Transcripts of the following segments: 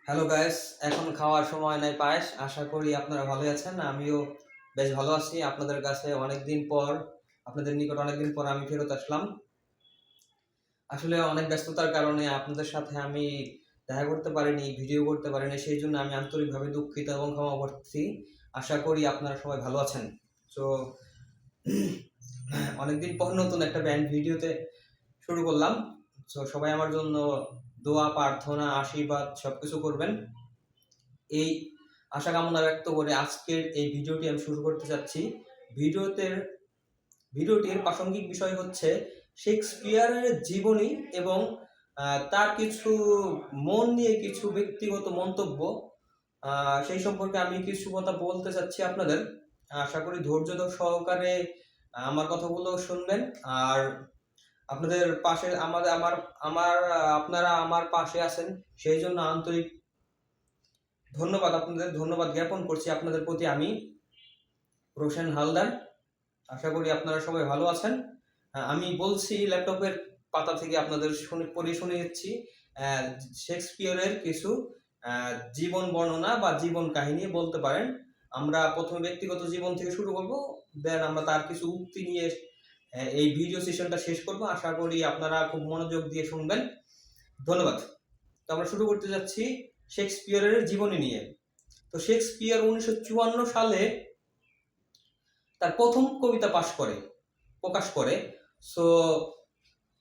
Hello guys, এখন খাওয়ার সময় নাই পায়েস। আশা করি আপনারা ভালোই আছেন। আমিও বেশ ভালো আছি। আপনাদের কাছে অনেকদিন পর, আপনাদের নিকট অনেকদিন পর আমি ফেরত আসলাম। আসলে অনেক ব্যস্ততার কারণে আপনাদের সাথে আমি দেখা করতে পারিনি, ভিডিও করতে পারিনি। সেই জন্য আমি আন্তরিকভাবে দুঃখিত এবং ক্ষমা করছি। আশা করি আপনারা সবাই ভালো আছেন। তো অনেকদিন পর নতুন একটা ব্যান্ড ভিডিওতে শুরু করলাম। তো সবাই আমার জন্য দোয়া, প্রার্থনা, আশীর্বাদ সবকিছু করবেন, এই আশা কামনা ব্যক্ত করে আজকের এই ভিডিওটি আমি শুরু করতে যাচ্ছি। ভিডিওতে ভিডিওটির প্রাসঙ্গিক বিষয় হচ্ছে শেক্সপিয়ারের জীবনী এবং তার কিছু মন নিয়ে কিছু ব্যক্তিগত মন্তব্য। সেই সম্পর্কে আমি কিছু কথা বলতে চাচ্ছি আপনাদের। আশা করি ধৈর্য সহকারে আমার কথাগুলো শুনবেন। আর আপনাদের পাশে আমাদের আমার আমার আপনারা আমার পাশে আছেন, সেই জন্য আন্তরিক ধন্যবাদ, আপনাদের ধন্যবাদ জ্ঞাপন করছি আপনাদের প্রতি আমি, রোশন হালদার। আশা করি আপনারা সবাই ভালো আছেন। আমি বলছি ল্যাপটপের পাতা থেকে আপনাদের পড়ে শোনাচ্ছি শেক্সপিয়রের কিছু জীবন বর্ণনা বা জীবন কাহিনী বলতে পারেন। আমরা প্রথমে ব্যক্তিগত জীবন থেকে শুরু করব, দেন আমরা তার কিছু উক্তি নিয়ে এই ভিডিও সেশনটা শেষ করব। আশা করি আপনারা খুব মনোযোগ দিয়ে শুনবেন। ধন্যবাদ। তো আমরা শুরু করতে যাচ্ছি শেক্সপিয়রের জীবনী নিয়ে। তো শেক্সপিয়ার 1954 সালে তার প্রথম কবিতা প্রকাশ করে। সো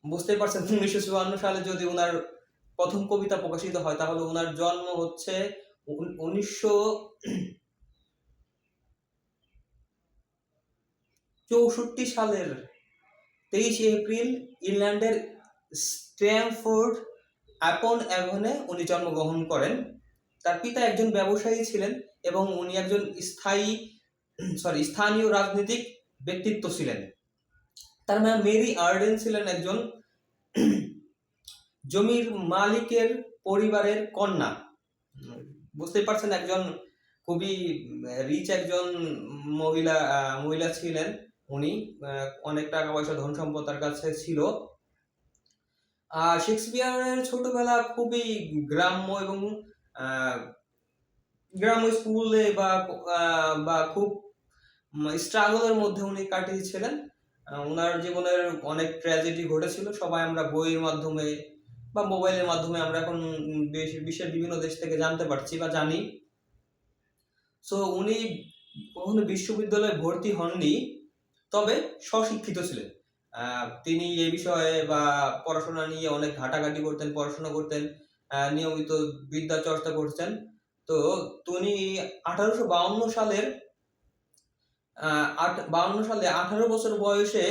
বুঝতেই পারছেন, 1954 সালে যদি ওনার প্রথম কবিতা প্রকাশিত হয়, তাহলে ওনার জন্ম হচ্ছে 1964 সালের 23 এপ্রিল ইংল্যান্ডের স্ট্যামফোর্ড আপন অ্যাভনে উনি জন্মগ্রহণ করেন। তার পিতা একজন ব্যবসায়ী ছিলেন এবং উনি একজন স্থানীয় রাজনৈতিক ব্যক্তিত্ব ছিলেন। তার মা মেরি আর্ডেন ছিলেন একজন জমির মালিকের পরিবারের কন্যা। বুঝতেই পারছেন, একজন খুবই রিচ একজন মহিলা ছিলেন উনি। অনেক টাকা পয়সা ধন সম্পদ তার কাছে ছিল। শেক্সপিয়ারের ছোটবেলা খুবই গ্রাম্য এবং গ্রাম্য স্কুলে বা খুব স্ট্রাগলের মধ্যে উনি কাটিয়েছিলেন। ওনার জীবনের অনেক ট্র্যাজেডি ঘটেছিল, সবাই আমরা বইয়ের মাধ্যমে বা মোবাইলের মাধ্যমে আমরা এখন বিশ্বের বিভিন্ন দেশ থেকে জানতে পারছি বা জানি। সো উনি কখনো বিশ্ববিদ্যালয়ে ভর্তি হননি, তবে স্বশিক্ষিত ছিলেন। তিনি এই বিষয়ে বা পড়াশোনা নিয়ে অনেক ঘাটাঘাটি করতেন, পড়াশোনা করতেন, নিয়মিত বিদ্যা চর্চা করতেন। তো তিনি 1852 সালের 18 বছর বয়সে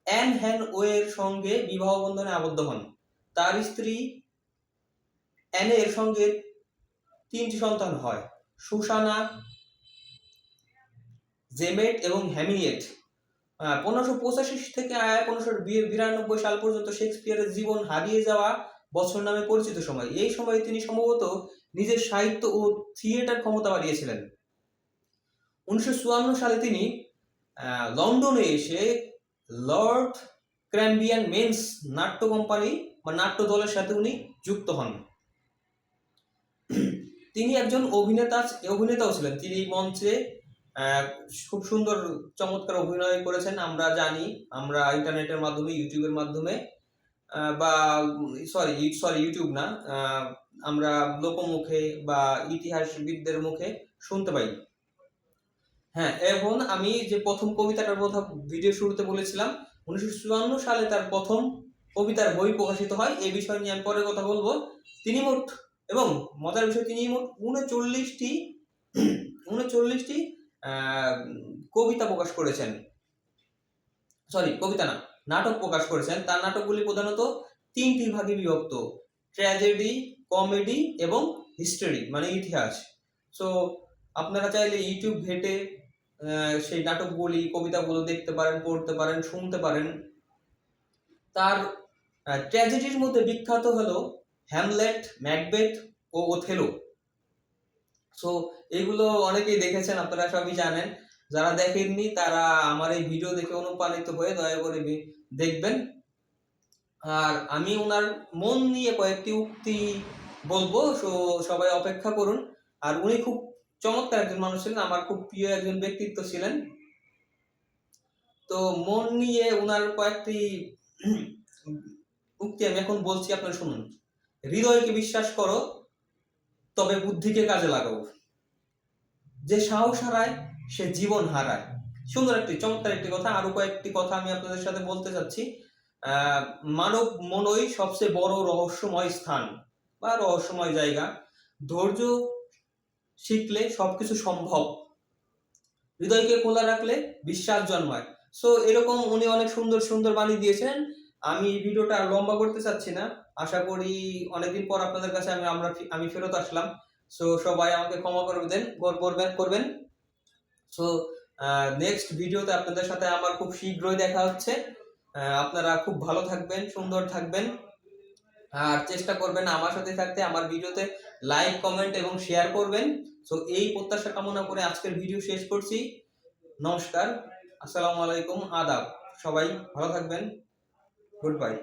অ্যান হ্যানওয়ের সঙ্গে বিবাহ বন্ধনে আবদ্ধ হন। তার স্ত্রী অ্যানের সঙ্গে 3টি সন্তান হয়: সুসানা, জেমেট এবং হ্যামিয়েট। 1585 থেকে 1592 সাল পর্যন্ত শেক্সপিয়ারের জীবন হারিয়ে যাওয়া বছর নামে পরিচিত সময়। এই সময়ে তিনি সম্ভবত নিজের সাহিত্য ও থিয়েটার ক্ষমতা বাড়িয়েছিলেন। 1954 সালে তিনি লন্ডনে এসে লর্ড ক্র্যাম্বিয়ান মেন্স নাট্য কোম্পানি বা নাট্য দলের সাথে উনি যুক্ত হন। তিনি একজন অভিনেতাও ছিলেন। তিনি মঞ্চে খুব সুন্দর চমৎকার অভিনয় করেছেন, আমরা জানি। আমরা ইন্টারনেটের মাধ্যমে, ইউটিউবের মাধ্যমে বা ইউটিউব না, আমরা লোকমুখে বা ইতিহাসবিদদের মুখে শুনতে পাই। হ্যাঁ, এখন আমি যে প্রথম কবিতাটার কথা ভিডিও শুরুতে বলেছিলাম, 1954 সালে তার প্রথম কবিতার বই প্রকাশিত হয়। এই বিষয় নিয়ে আমি পরে কথা বলবো। তিনি মোট, এবং মজার বিষয়, তিনি মোট 39টি কবিতা প্রকাশ করেছেন। কবিতা না, নাটক প্রকাশ করেছেন। তার নাটকগুলি প্রধানত 3টি ভাগে বিভক্ত: ট্র্যাজেডি, কমেডি এবং হিস্টরি মানে ইতিহাস। সো আপনারা চাইলে ইউটিউব ঘেটে সেই নাটকগুলি, কবিতাগুলো দেখতে পারেন, পড়তে পারেন, শুনতে পারেন। তার ট্র্যাজেডির মধ্যে বিখ্যাত হলো হ্যামলেট, ম্যাকবেথ ও ওথেলো। সো এগুলো অনেকেই দেখেছেন, আপনারা সবই জানেন। যারা দেখেননি তারা আমার এই ভিডিও দেখে অনুপ্রাণিত হয়ে দয়া করে দেখবেন। আর আমি ওনার মন নিয়ে কয়েকটি উক্তি বলবো। সবাই অপেক্ষা করুন। আর উনি খুব চমৎকার একজন মানুষ ছিলেন, আমার খুব প্রিয় একজন ব্যক্তিত্ব ছিলেন। তো মন নিয়ে উনার কয়েকটি উক্তি আমি এখন বলছি, আপনারা শুনুন। হৃদয়কে বিশ্বাস করো, তবে বুদ্ধিকে কাজে লাগাও। যে সাহস হারায় সে জীবন হারায়। সুন্দর একটি চমৎকার একটি কথা। আরো কয়েকটি কথা আমি আপনাদের সাথে বলতে চাচ্ছি। মানব মনই সবচেয়ে বড় রহস্যময় স্থান বা রহস্যময় জায়গা। ধৈর্য শিখলে সবকিছু সম্ভব। হৃদয়কে খোলা রাখলে বিশ্বাস জন্মায়। সো এরকম উনি অনেক সুন্দর সুন্দর বাণী দিয়েছেন। আমি এই ভিডিওটা আর লম্বা করতে চাচ্ছি না। আশা করি অনেকদিন পর আপনাদের কাছে আমি ফেরত আসলাম। সো সবাই আমাকে ক্ষমা করবেন। সো নেক্সট ভিডিওতে আপনাদের সাথে আমার খুব শীঘ্রই দেখা হচ্ছে। আপনারা খুব ভালো থাকবেন, সুন্দর থাকবেন, আর চেষ্টা করবেন আমার সাথে থাকতে। আমার ভিডিওতে লাইক, কমেন্ট এবং শেয়ার করবেন। সো এই প্রত্যাশা কামনা করে আজকের ভিডিও শেষ করছি। নমস্কার, আসসালামু আলাইকুম, আদাব। সবাই ভালো থাকবেন। Good bye.